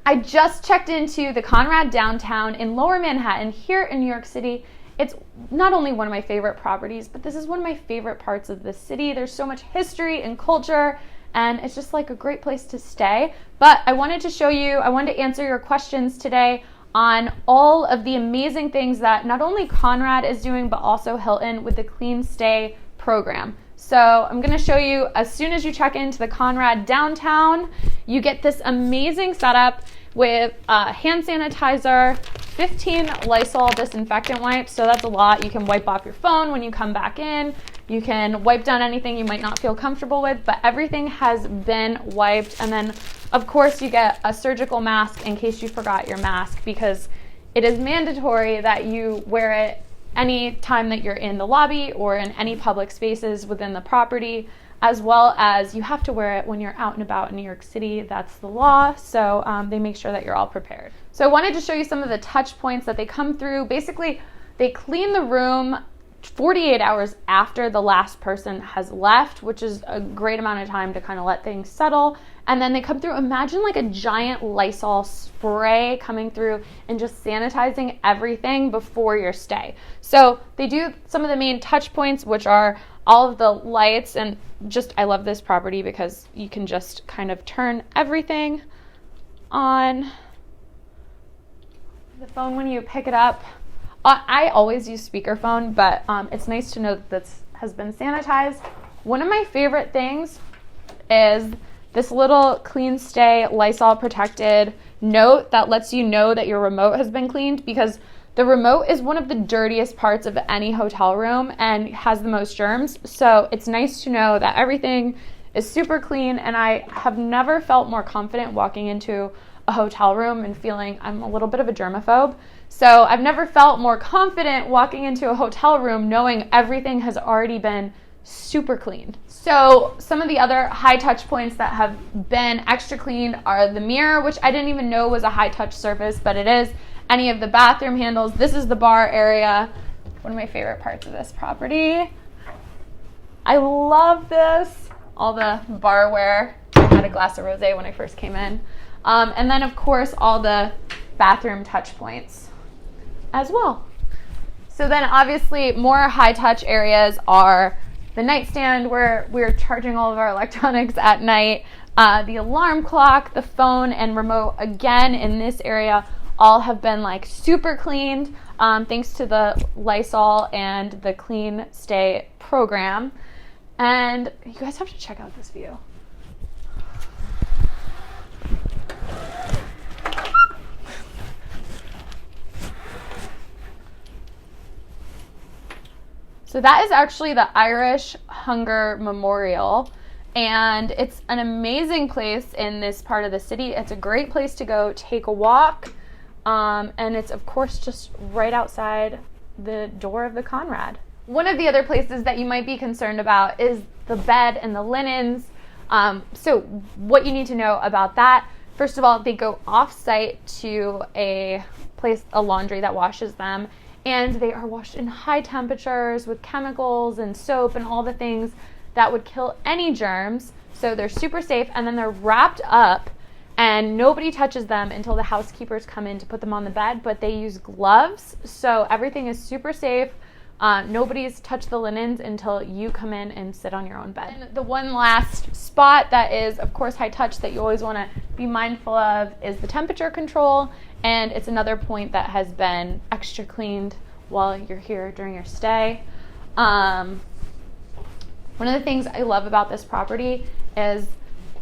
I just checked into the Conrad Downtown in Lower Manhattan here in New York City. It's not only one of my favorite properties, but this is one of my favorite parts of the city. There's so much history and culture, and it's just like a great place to stay. But I wanted to answer your questions today on all of the amazing things that not only Conrad is doing, but also Hilton with the Clean Stay Program. So I'm going to show you, as soon as you check into the Conrad Downtown, you get this amazing setup with hand sanitizer, 15 Lysol disinfectant wipes. So that's a lot. You can wipe off your phone when you come back in. You can wipe down anything you might not feel comfortable with, but everything has been wiped. And then, of course, you get a surgical mask in case you forgot your mask, because it is mandatory that you wear it any time that you're in the lobby or in any public spaces within the property, as well as you have to wear it when you're out and about in New York City. That's the law. So they make sure that you're all prepared. So I wanted to show you some of the touch points that they come through. Basically, they clean the room 48 hours after the last person has left, which is a great amount of time to kind of let things settle. And then they come through, imagine like a giant Lysol spray coming through and just sanitizing everything before your stay. So they do some of the main touch points, which are all of the lights, and just, I love this property because you can just kind of turn everything on. The phone, when you pick it up, I always use speakerphone, but it's nice to know that this has been sanitized. One of my favorite things is this little Clean Stay Lysol protected note that lets you know that your remote has been cleaned, because the remote is one of the dirtiest parts of any hotel room and has the most germs. So it's nice to know that everything is super clean, and I have never felt more confident walking into a hotel room and feeling, I'm a little bit of a germaphobe. So I've never felt more confident walking into a hotel room knowing everything has already been super clean. So some of the other high touch points that have been extra clean are the mirror, which I didn't even know was a high touch surface, but it is. Any of the bathroom handles. This is the bar area. One of my favorite parts of this property. I love this. All the barware. I had a glass of rosé when I first came in. And then of course all the bathroom touch points as well. So then obviously more high touch areas are the nightstand, where we're charging all of our electronics at night, the alarm clock, the phone, and remote, again in this area, all have been like super cleaned thanks to the Lysol and the Clean Stay Program. And you guys have to check out this view. So that is actually the Irish Hunger Memorial, and it's an amazing place in this part of the city. It's a great place to go take a walk, and it's of course just right outside the door of the Conrad. One of the other places that you might be concerned about is the bed and the linens. So what you need to know about that, first of all, they go off-site to a laundry that washes them, and they are washed in high temperatures with chemicals and soap and all the things that would kill any germs. So they're super safe, and then they're wrapped up and nobody touches them until the housekeepers come in to put them on the bed, but they use gloves. So everything is super safe. Nobody's touched the linens until you come in and sit on your own bed. And the one last spot that is, of course, high touch that you always want to be mindful of is the temperature control. And it's another point that has been extra cleaned while you're here during your stay. One of the things I love about this property is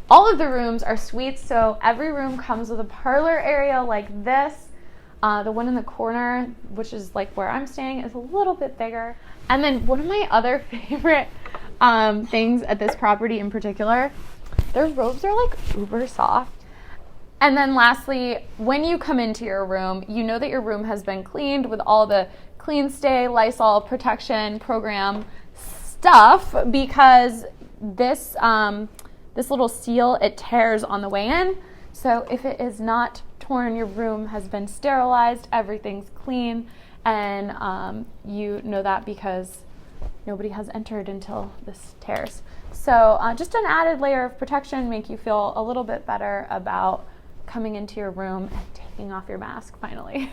all of the rooms are suites. So every room comes with a parlor area like this. The one in the corner, which is like where I'm staying, is a little bit bigger. And then one of my other favorite things at this property in particular, their robes are like uber soft. And then lastly, when you come into your room, you know that your room has been cleaned with all the Clean Stay Lysol Protection Program stuff, because this little seal, it tears on the way in. So if it is not torn, your room has been sterilized, everything's clean, and you know that because nobody has entered until this tears. So just an added layer of protection, make you feel a little bit better about coming into your room and taking off your mask finally.